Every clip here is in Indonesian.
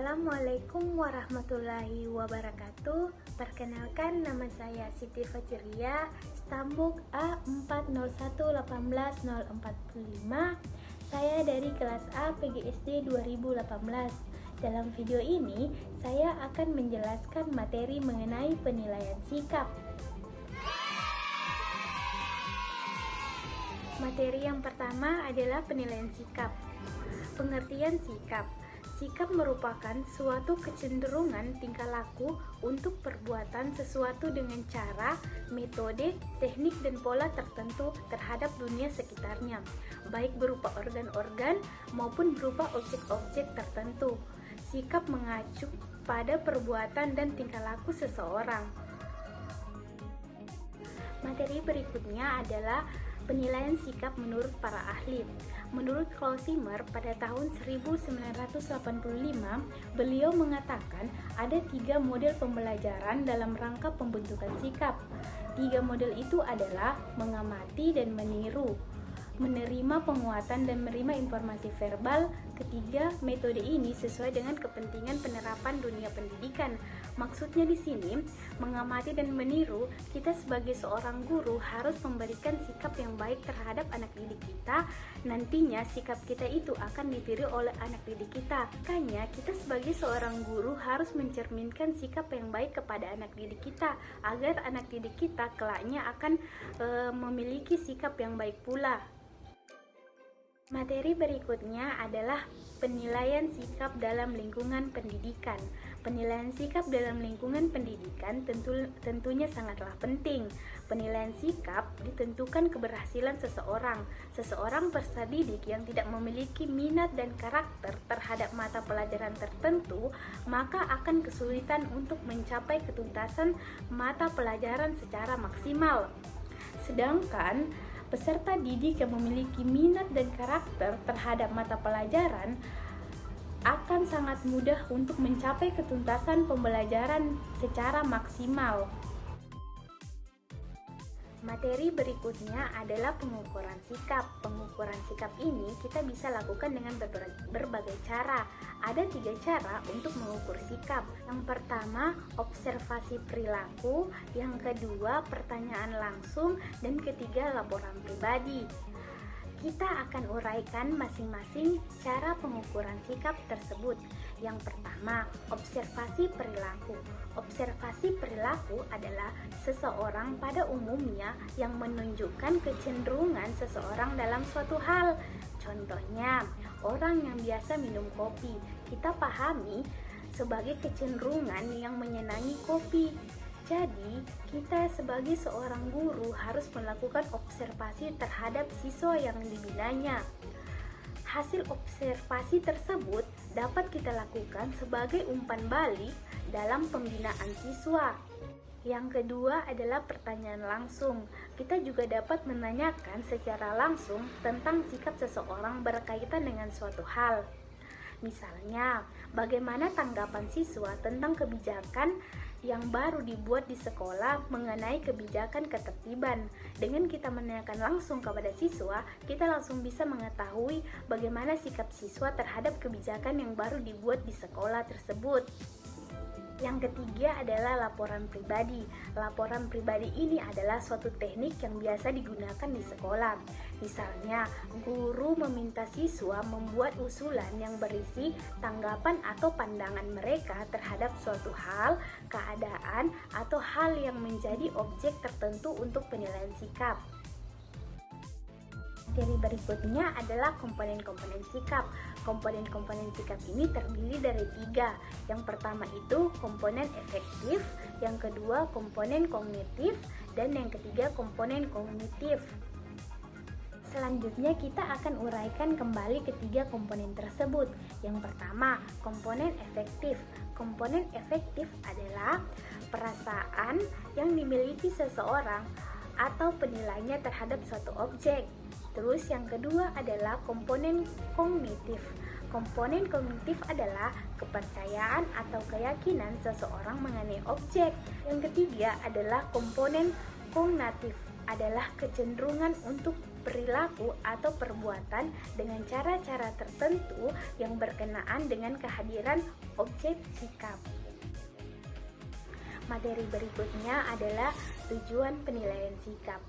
Assalamualaikum warahmatullahi wabarakatuh. Perkenalkan, nama saya Siti Fajria, Stambuk A40118045. Saya dari kelas A PGSD 2018. Dalam video ini, saya akan menjelaskan materi mengenai penilaian sikap. Materi yang pertama adalah penilaian sikap. Pengertian sikap. Sikap merupakan suatu kecenderungan tingkah laku untuk perbuatan sesuatu dengan cara, metode, teknik, dan pola tertentu terhadap dunia sekitarnya, baik berupa organ-organ maupun berupa objek-objek tertentu. Sikap mengacu pada perbuatan dan tingkah laku seseorang. Materi berikutnya adalah penilaian sikap menurut para ahli. Menurut Closemer pada tahun 1985, beliau mengatakan ada 3 model pembelajaran dalam rangka pembentukan sikap. 3 model itu adalah mengamati dan meniru, menerima penguatan dan menerima informasi verbal. Ketiga, metode ini sesuai dengan kepentingan penerapan dunia pendidikan. Maksudnya di sini, mengamati dan meniru, kita sebagai seorang guru harus memberikan sikap yang baik terhadap anak didik kita. Nantinya sikap kita itu akan ditiru oleh anak didik kita. Makanya kita sebagai seorang guru harus mencerminkan sikap yang baik kepada anak didik kita, agar anak didik kita kelaknya akan memiliki sikap yang baik pula. Materi berikutnya adalah penilaian sikap dalam lingkungan pendidikan. Penilaian sikap dalam lingkungan pendidikan tentunya sangatlah penting. Penilaian sikap ditentukan keberhasilan seseorang. Seseorang peserta didik yang tidak memiliki minat dan karakter terhadap mata pelajaran tertentu, maka akan kesulitan untuk mencapai ketuntasan mata pelajaran secara maksimal. Sedangkan peserta didik yang memiliki minat dan karakter terhadap mata pelajaran akan sangat mudah untuk mencapai ketuntasan pembelajaran secara maksimal. Materi berikutnya adalah pengukuran sikap. Pengukuran sikap ini kita bisa lakukan dengan berbagai cara. Ada 3 cara untuk mengukur sikap. Yang pertama, observasi perilaku. Yang kedua, pertanyaan langsung. Dan ketiga, laporan pribadi. Kita akan uraikan masing-masing cara pengukuran sikap tersebut. Yang pertama, observasi perilaku. Observasi perilaku adalah seseorang pada umumnya yang menunjukkan kecenderungan seseorang dalam suatu hal. Contohnya, orang yang biasa minum kopi, kita pahami sebagai kecenderungan yang menyenangi kopi. Jadi, kita sebagai seorang guru harus melakukan observasi terhadap siswa yang dibinanya. Hasil observasi tersebut dapat kita lakukan sebagai umpan balik dalam pembinaan siswa. Yang kedua adalah pertanyaan langsung. Kita juga dapat menanyakan secara langsung tentang sikap seseorang berkaitan dengan suatu hal. Misalnya, bagaimana tanggapan siswa tentang kebijakan yang baru dibuat di sekolah mengenai kebijakan ketertiban. Dengan kita menanyakan langsung kepada siswa, kita langsung bisa mengetahui bagaimana sikap siswa terhadap kebijakan yang baru dibuat di sekolah tersebut. Yang ketiga adalah laporan pribadi. Laporan pribadi ini adalah suatu teknik yang biasa digunakan di sekolah. Misalnya, guru meminta siswa membuat usulan yang berisi tanggapan atau pandangan mereka terhadap suatu hal, keadaan, atau hal yang menjadi objek tertentu untuk penilaian sikap. Materi berikutnya adalah komponen-komponen sikap. Komponen-komponen sikap ini terdiri dari 3. Yang pertama itu komponen efektif, yang kedua komponen kognitif, dan yang ketiga komponen kognitif. Selanjutnya kita akan uraikan kembali ketiga komponen tersebut. Yang pertama, komponen efektif. Komponen efektif adalah perasaan yang dimiliki seseorang atau penilaiannya terhadap suatu objek. Terus yang kedua adalah komponen kognitif. Komponen kognitif adalah kepercayaan atau keyakinan seseorang mengenai objek. Yang ketiga adalah komponen kognitif, adalah kecenderungan untuk perilaku atau perbuatan dengan cara-cara tertentu yang berkenaan dengan kehadiran objek sikap. Materi berikutnya adalah tujuan penilaian sikap.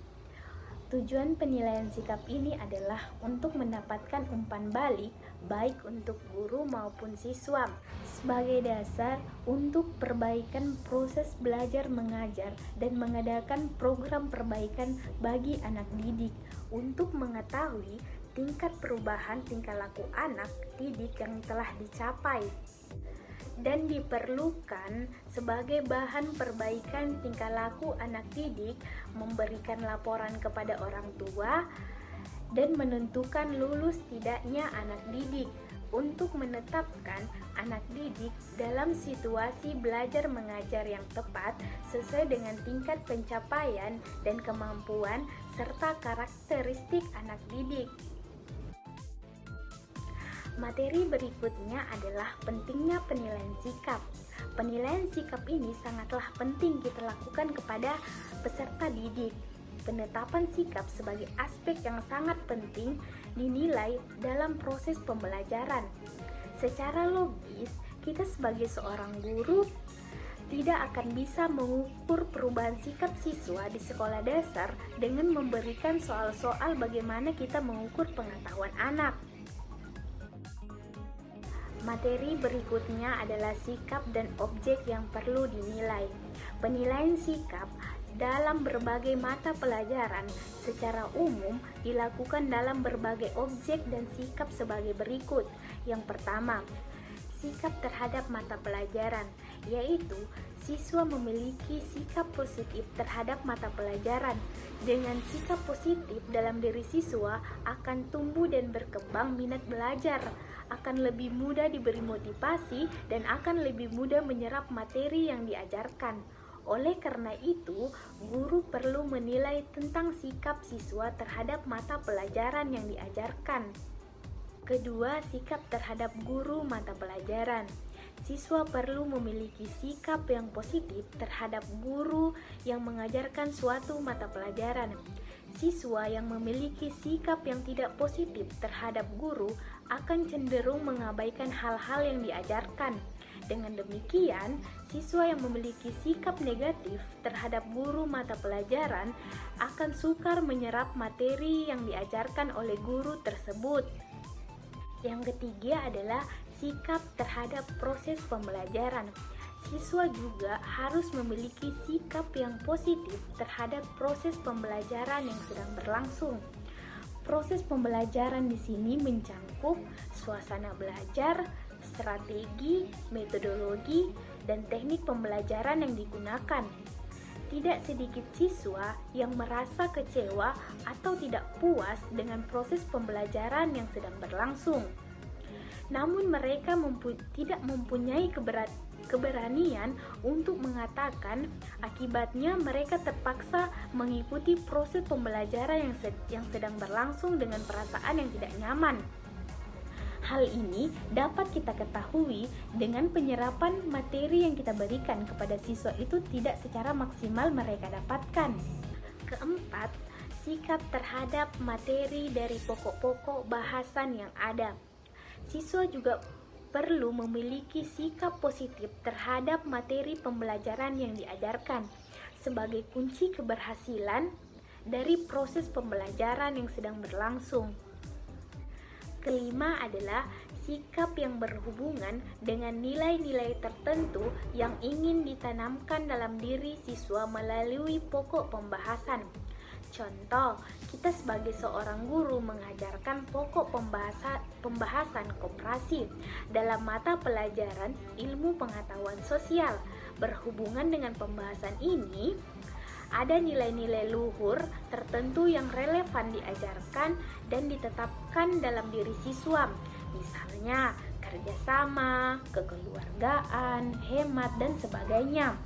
Tujuan penilaian sikap ini adalah untuk mendapatkan umpan balik baik untuk guru maupun siswa sebagai dasar untuk perbaikan proses belajar mengajar dan mengadakan program perbaikan bagi anak didik untuk mengetahui tingkat perubahan tingkah laku anak didik yang telah dicapai dan diperlukan sebagai bahan perbaikan tingkah laku anak didik, memberikan laporan kepada orang tua, dan menentukan lulus tidaknya anak didik untuk menetapkan anak didik dalam situasi belajar mengajar yang tepat sesuai dengan tingkat pencapaian dan kemampuan serta karakteristik anak didik. Materi berikutnya adalah pentingnya penilaian sikap. Penilaian sikap ini sangatlah penting kita lakukan kepada peserta didik. Penetapan sikap sebagai aspek yang sangat penting dinilai dalam proses pembelajaran. Secara logis, kita sebagai seorang guru tidak akan bisa mengukur perubahan sikap siswa di sekolah dasar dengan memberikan soal-soal bagaimana kita mengukur pengetahuan anak. Materi berikutnya adalah sikap dan objek yang perlu dinilai. Penilaian sikap dalam berbagai mata pelajaran secara umum dilakukan dalam berbagai objek dan sikap sebagai berikut. Yang pertama, sikap terhadap mata pelajaran, yaitu siswa memiliki sikap positif terhadap mata pelajaran. Dengan sikap positif dalam diri siswa akan tumbuh dan berkembang minat belajar, akan lebih mudah diberi motivasi dan akan lebih mudah menyerap materi yang diajarkan. Oleh karena itu, guru perlu menilai tentang sikap siswa terhadap mata pelajaran yang diajarkan. Kedua, sikap terhadap guru mata pelajaran. Siswa perlu memiliki sikap yang positif terhadap guru yang mengajarkan suatu mata pelajaran. Siswa yang memiliki sikap yang tidak positif terhadap guru akan cenderung mengabaikan hal-hal yang diajarkan. Dengan demikian, siswa yang memiliki sikap negatif terhadap guru mata pelajaran akan sukar menyerap materi yang diajarkan oleh guru tersebut. Yang ketiga adalah sikap terhadap proses pembelajaran. Siswa juga harus memiliki sikap yang positif terhadap proses pembelajaran yang sedang berlangsung. Proses pembelajaran di sini mencangkup suasana belajar, strategi, metodologi, dan teknik pembelajaran yang digunakan. Tidak sedikit siswa yang merasa kecewa atau tidak puas dengan proses pembelajaran yang sedang berlangsung. Namun mereka tidak mempunyai keberanian untuk mengatakan, akibatnya mereka terpaksa mengikuti proses pembelajaran yang sedang berlangsung dengan perasaan yang tidak nyaman. Hal ini dapat kita ketahui dengan penyerapan materi yang kita berikan kepada siswa itu tidak secara maksimal mereka dapatkan. Keempat, sikap terhadap materi dari pokok-pokok bahasan yang ada. Siswa juga perlu memiliki sikap positif terhadap materi pembelajaran yang diajarkan sebagai kunci keberhasilan dari proses pembelajaran yang sedang berlangsung. Kelima adalah sikap yang berhubungan dengan nilai-nilai tertentu yang ingin ditanamkan dalam diri siswa melalui pokok pembahasan. Contoh, kita sebagai seorang guru mengajarkan pokok pembahasan koperasi dalam mata pelajaran ilmu pengetahuan sosial. Berhubungan dengan pembahasan ini, ada nilai-nilai luhur tertentu yang relevan diajarkan dan ditetapkan dalam diri siswa. Misalnya, kerjasama, kekeluargaan, hemat, dan sebagainya.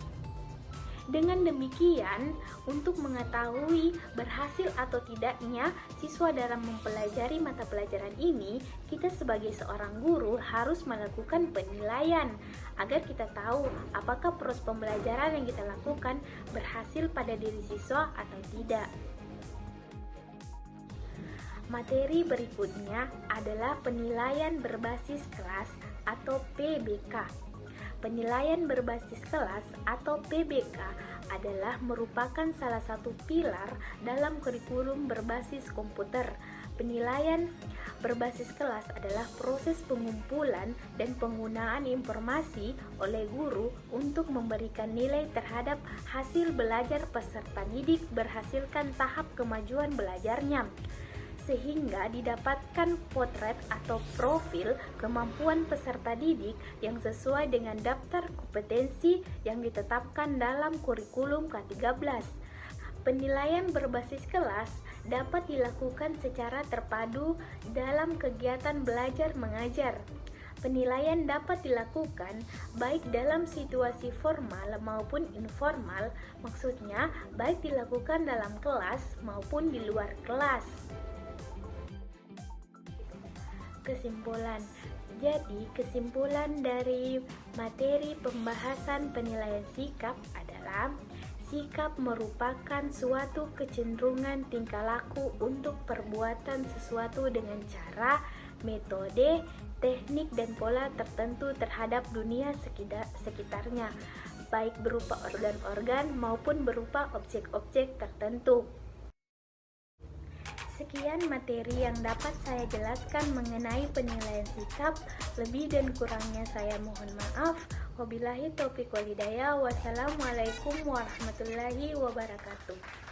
Dengan demikian, untuk mengetahui berhasil atau tidaknya siswa dalam mempelajari mata pelajaran ini, kita sebagai seorang guru harus melakukan penilaian agar kita tahu apakah proses pembelajaran yang kita lakukan berhasil pada diri siswa atau tidak. Materi berikutnya adalah penilaian berbasis kelas atau PBK. Penilaian berbasis kelas atau PBK adalah merupakan salah satu pilar dalam kurikulum berbasis komputer. Penilaian berbasis kelas adalah proses pengumpulan dan penggunaan informasi oleh guru untuk memberikan nilai terhadap hasil belajar peserta didik berhasilkan tahap kemajuan belajarnya, sehingga didapatkan potret atau profil kemampuan peserta didik yang sesuai dengan daftar kompetensi yang ditetapkan dalam kurikulum K13. Penilaian berbasis kelas dapat dilakukan secara terpadu dalam kegiatan belajar mengajar. Penilaian dapat dilakukan baik dalam situasi formal maupun informal, maksudnya baik dilakukan dalam kelas maupun di luar kelas. Kesimpulan. Jadi, kesimpulan dari materi pembahasan penilaian sikap adalah sikap merupakan suatu kecenderungan tingkah laku untuk perbuatan sesuatu dengan cara, metode, teknik, dan pola tertentu terhadap dunia sekitarnya, baik berupa organ-organ maupun berupa objek-objek tertentu. Sekian materi yang dapat saya jelaskan mengenai penilaian sikap. Lebih dan kurangnya saya mohon maaf. Wabillahi taufiq wal hidayah. Wassalamualaikum warahmatullahi wabarakatuh.